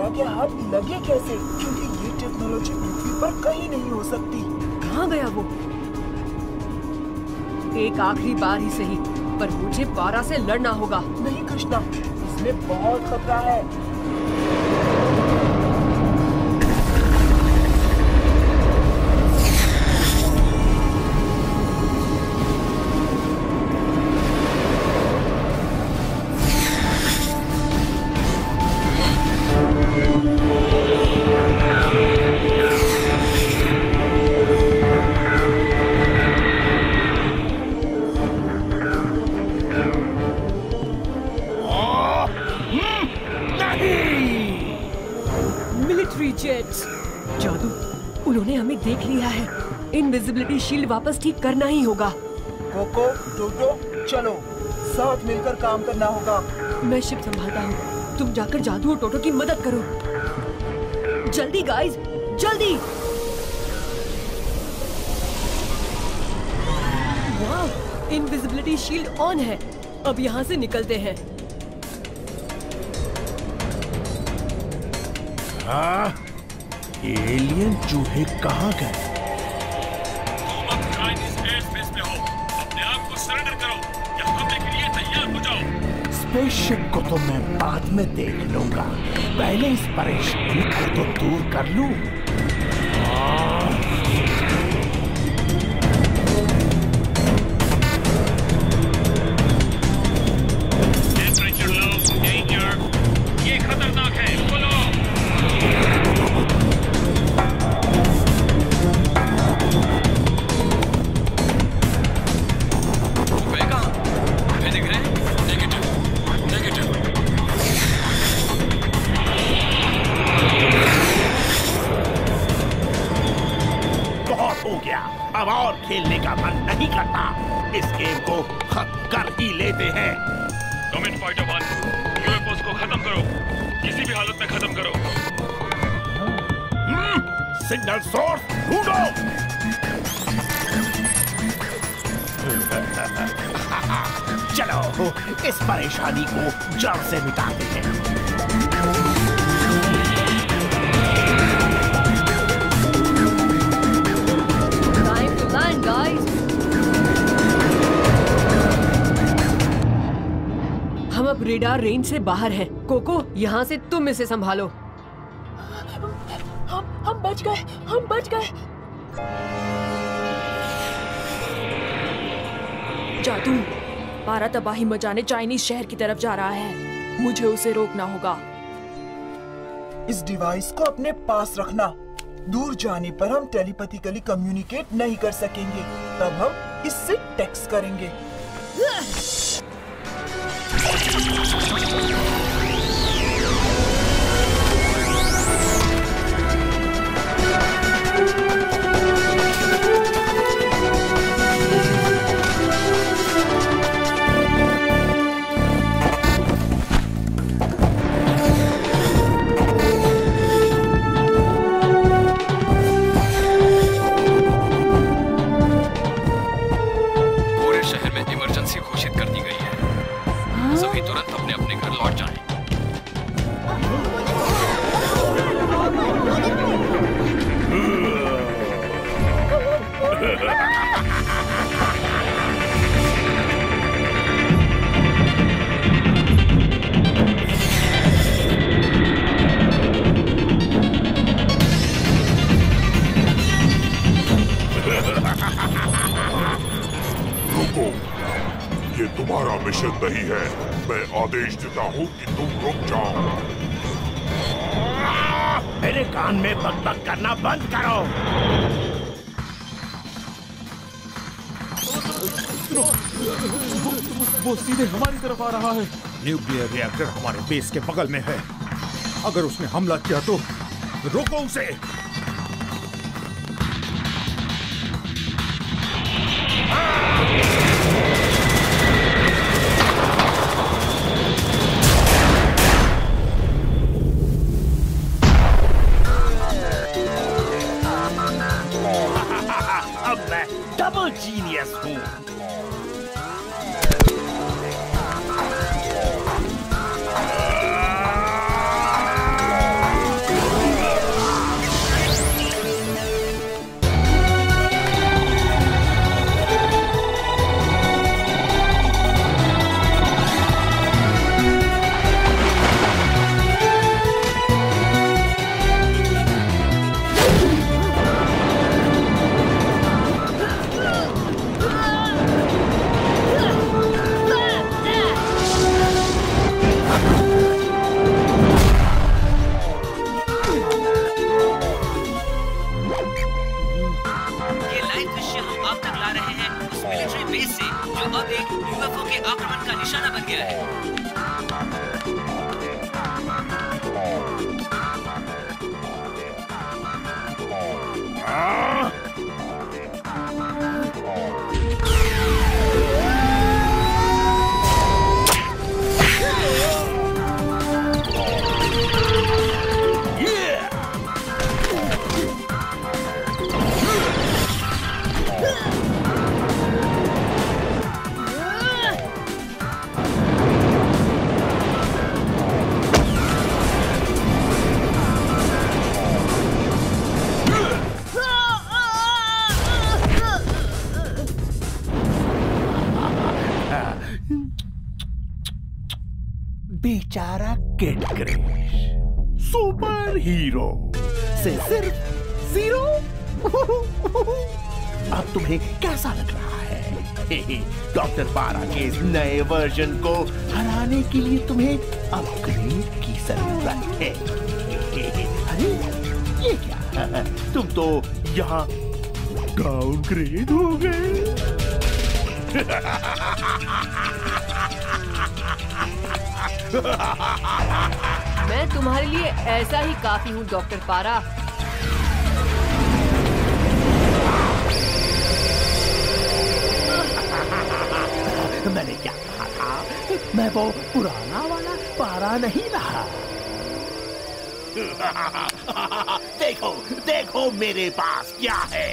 पारा के हाथ लगे कैसे? क्योंकि ये टेक्नोलॉजी पृथ्वी पर कहीं नहीं हो सकती। कहाँ गया वो? एक आखिरी बार ही सही, पर मुझे पारा से लड़ना होगा। नहीं कृष्णा, इसमें बहुत खतरा है। जादू, उन्होंने हमें देख लिया है। इनविजिबिलिटी शील्ड वापस ठीक करना ही होगा। कोको, टोटो, चलो साथ मिलकर काम करना होगा। मैं शिप संभालता हूँ, तुम जाकर जादू और टोटो की मदद करो। जल्दी गाइस, जल्दी। वाह, इनविजिबिलिटी शील्ड ऑन है। अब यहाँ से निकलते हैं। हाँ, एलियन चूहे कहाँ गए? तुम अब चाइनीज एयर स्पेस में हो। अपने आप को सरेंडर करो या हमले के लिए तैयार हो जाओ। स्पेसशिप को तो मैं बाद में देख लूंगा, पहले इस परेशानी को तो दूर कर लूं। टेम्परेचर लो, डेंजर, ये खतरनाक है, बोलो। अब और खेलने का मन नहीं करता। इस गेम को खत्म कर ही लेते हैं। डोमेन फाइटर 1, यूएफओस को खत्म करो, किसी भी हालत में खत्म करो। सिग्नल सोर्स ढूंढो। चलो इस परेशानी को जड़ से मिटाते हैं। हम अब रेडार रेंज से बाहर हैं। कोको, यहाँ से तुम इसे संभालो। हम बच गए, हम बच गए। जादू, पारा तबाही मचाने चाइनीज शहर की तरफ जा रहा है। मुझे उसे रोकना होगा। इस डिवाइस को अपने पास रखना। दूर जाने पर हम टेलीपैथिकली कम्युनिकेट नहीं कर सकेंगे, तब हम इससे टेक्स्ट करेंगे। तुम्हारा मिशन नहीं है। मैं आदेश देता हूँ कि तुम रुक जाओ। मेरे कान में बकबक करना बंद करो। वो सीधे हमारी तरफ आ रहा है। न्यूक्लियर रिएक्टर हमारे बेस के बगल में है। अगर उसने हमला किया तो रोको उसे। अब मैं डबल जीनियस हूँ। तक ला रहे हैं उस मिलिट्री बेस से जो अब एक यूएफओ के आक्रमण का निशाना बन गया है। बेचारा किड क्रिश सुपर हीरो से सिर्फ 0। अब तुम्हें कैसा लग रहा है? डॉक्टर पारा के इस नए वर्जन को हराने के लिए तुम्हें अपग्रेड की जरूरत है। अरे ये क्या, तुम तो यहाँ डाउनग्रेड हो गए। मैं तुम्हारे लिए ऐसा ही काफी हूँ डॉक्टर पारा। मैंने क्या कहा था? मैं वो पुराना वाला पारा नहीं रहा। देखो देखो मेरे पास क्या है।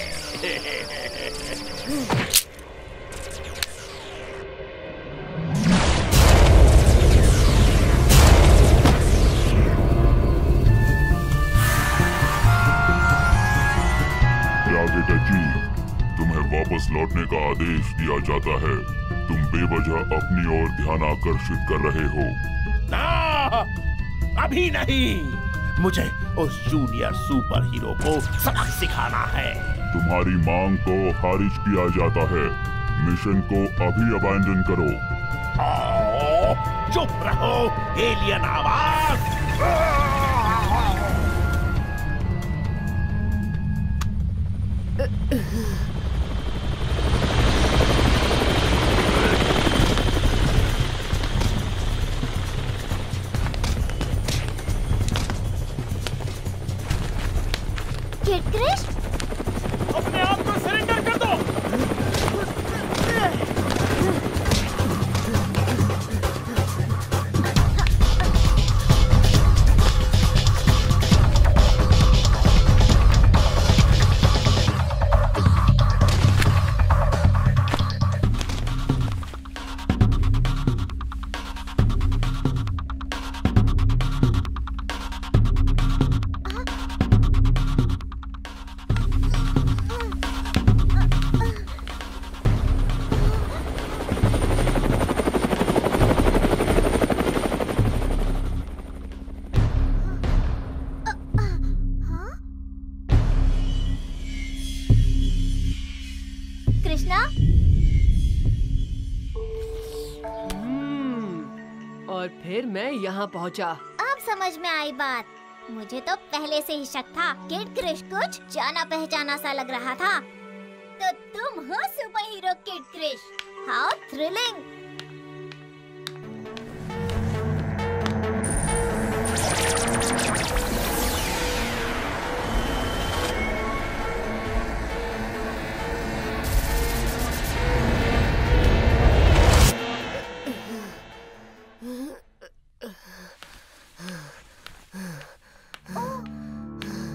जी, तुम्हें वापस लौटने का आदेश दिया जाता है। तुम बेवजह अपनी ओर ध्यान आकर्षित कर रहे हो। ना, अभी नहीं। मुझे उस जूनियर सुपर हीरो को सबक सिखाना है। तुम्हारी मांग को खारिज किया जाता है। मिशन को अभी अबैंडन करो। चुप रहो, एलियन आवाज। किड क्रिश, अपने आप को सरेंडर कर दो। और फिर मैं यहाँ पहुँचा। अब समझ में आई बात। मुझे तो पहले से ही शक था। किड क्रिश कुछ जाना पहचाना सा लग रहा था। तो तुम हो super hero kid Krrish. How thrilling.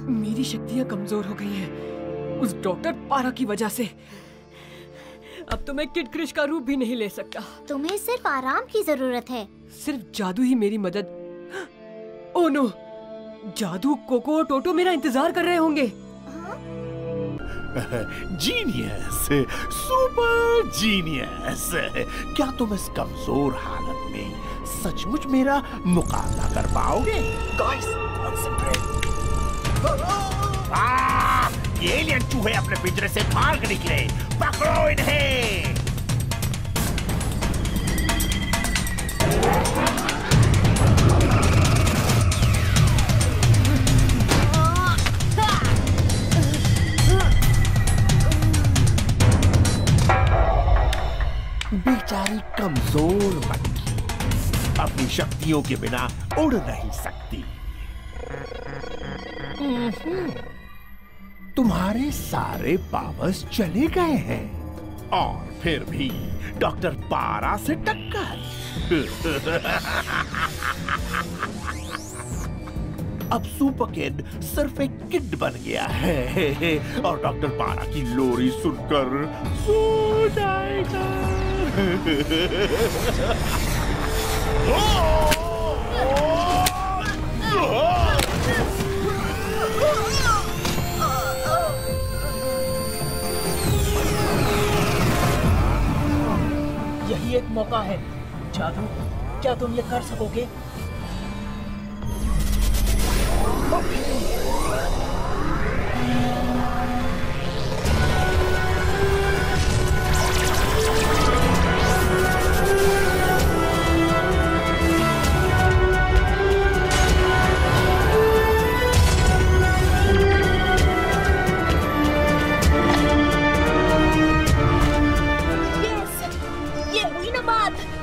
मेरी शक्तियाँ कमजोर हो गई हैं उस डॉक्टर पारा की वजह से। अब तो मैं किड क्रिश का रूप भी नहीं ले सकता। तुम्हें सिर्फ आराम की जरूरत है। सिर्फ जादू ही मेरी मदद। ओह नो, जादू कोको और टोटो मेरा इंतजार कर रहे होंगे। Genius, super genius. क्या तुम इस कमजोर हालत में सचमुच मेरा मुकाबला कर पाओगे? Guys, concentrate. ये एलियन चूहे अपने पिंजरे से भाग निकले। पकड़ो इन्हें। बेचारी कमजोर मक्खी अपनी शक्तियों के बिना उड़ नहीं सकती। तुम्हारे सारे पावर्स चले गए हैं और फिर भी डॉक्टर पारा से टक्कर। अब सुपर किड सिर्फ एक किड बन गया है और डॉक्टर पारा की लोरी सुनकर सो जाएगा। यही एक मौका है। जादू, क्या तुम ये कर सकोगे?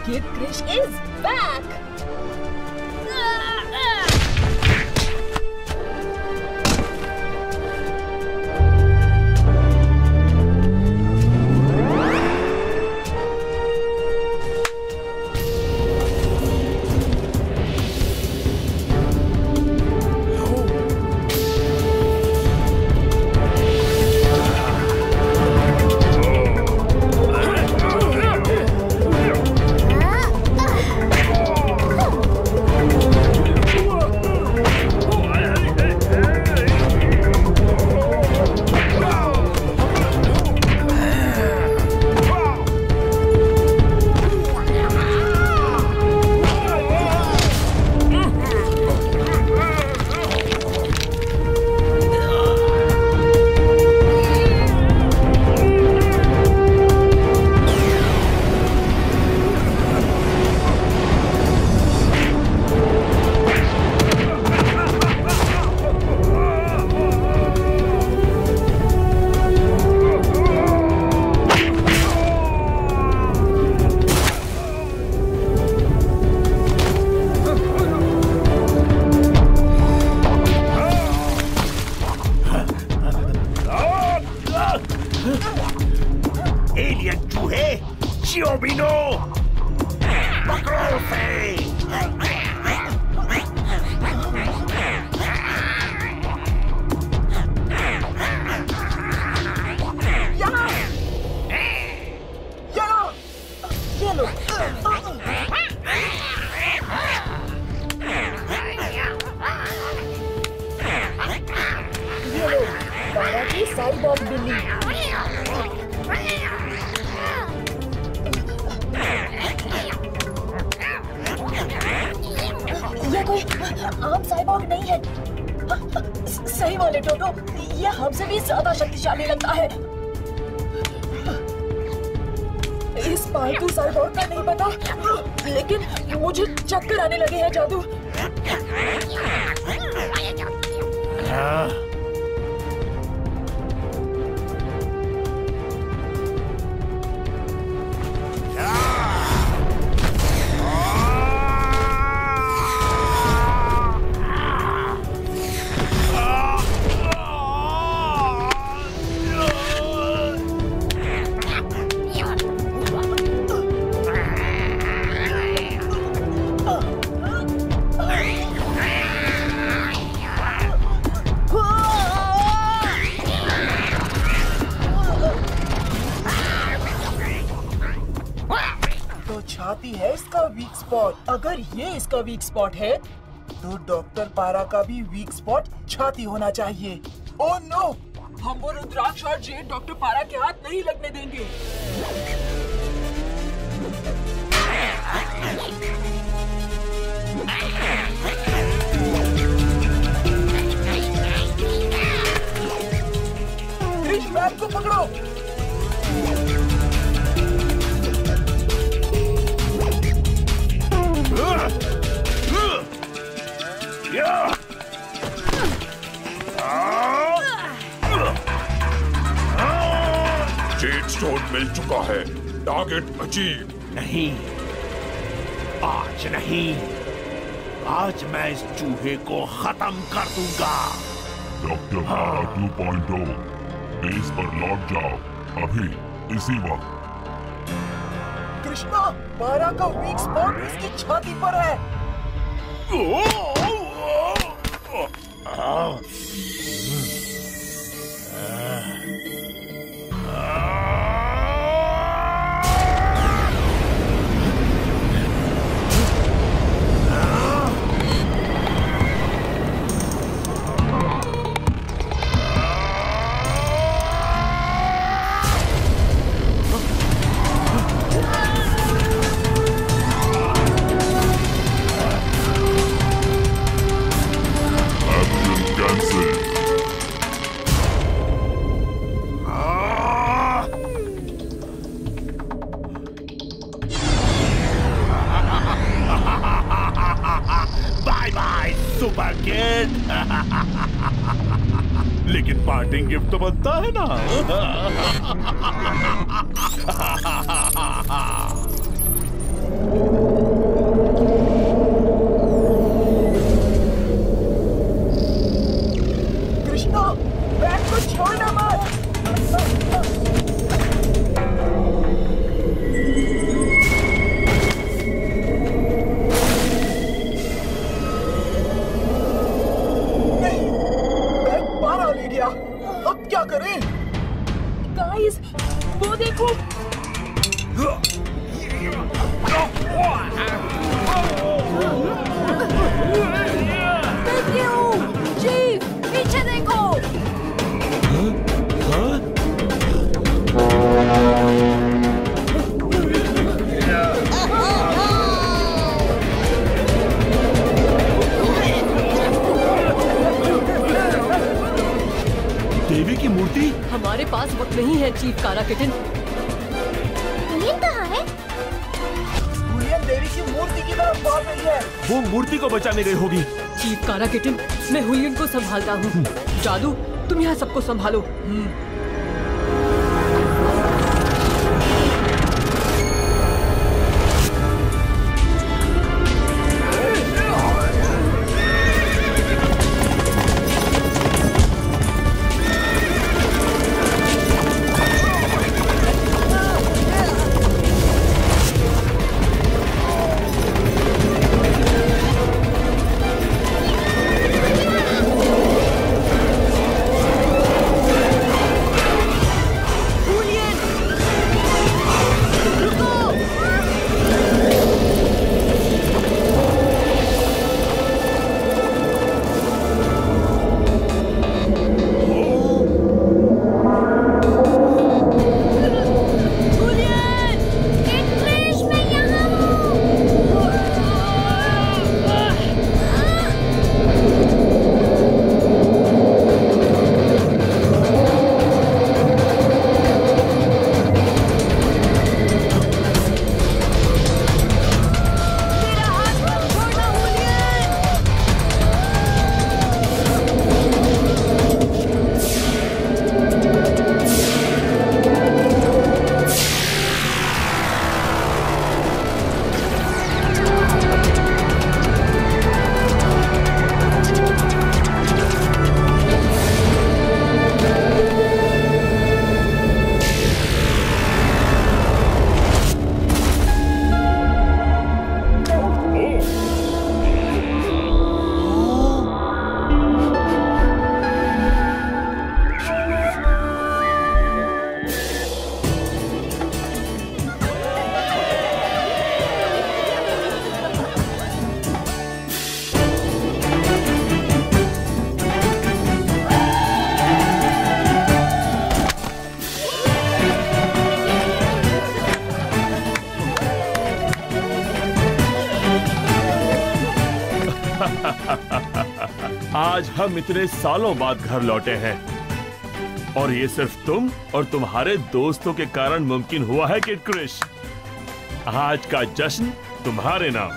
Kid Krish is back! Alien चूहे, चियोबिनो, पकड़ो उसे। साइबॉर्ग बिल्ली। ये कोई आम साइबॉर्ग नहीं है। सही वाले टोटो, ये हमसे भी ज्यादा शक्तिशाली लगता है। इस पालतू साइबॉर्ग का नहीं पता, लेकिन मुझे चक्कर आने लगे हैं जादू। छाती है इसका वीक स्पॉट। अगर ये इसका वीक स्पॉट है तो डॉक्टर पारा का भी वीक स्पॉट छाती होना चाहिए। ओह नो, हम वो रुद्राक्ष और जेड डॉक्टर पारा के हाथ नहीं लगने देंगे। क्रिश, बैग को पकड़ो। जेड स्टोन मिल चुका है। Target achieve. नहीं, आज नहीं, आज मैं इस चूहे को खत्म कर दूंगा। डॉक्टर पारा 2.0 बेस पर लौट जाओ अभी, इसी वक्त। कृष्णा, पारा का वीक स्पॉट उसकी छाती पर है। लेकिन पार्टिंग गिफ्ट तो बनता है ना। कृष्णा, बैग को छोड़ना मत। अब क्या करें? गाइस, वो देखो। चीफ, पीछे देखो। देवी की मूर्ति? हमारे पास वक्त नहीं है चीफ कारा किटन। हुलियन कहाँ है? हुलियन देवी की मूर्ति की तरफ भाग रही है। वो मूर्ति को बचाने गई होगी। चीफ कारा किटन, मैं हुलियन को संभालता हूँ। जादू, तुम यहाँ सबको संभालो। आज हम इतने सालों बाद घर लौटे हैं और ये सिर्फ तुम और तुम्हारे दोस्तों के कारण मुमकिन हुआ है किड क्रिश। आज का जश्न तुम्हारे नाम।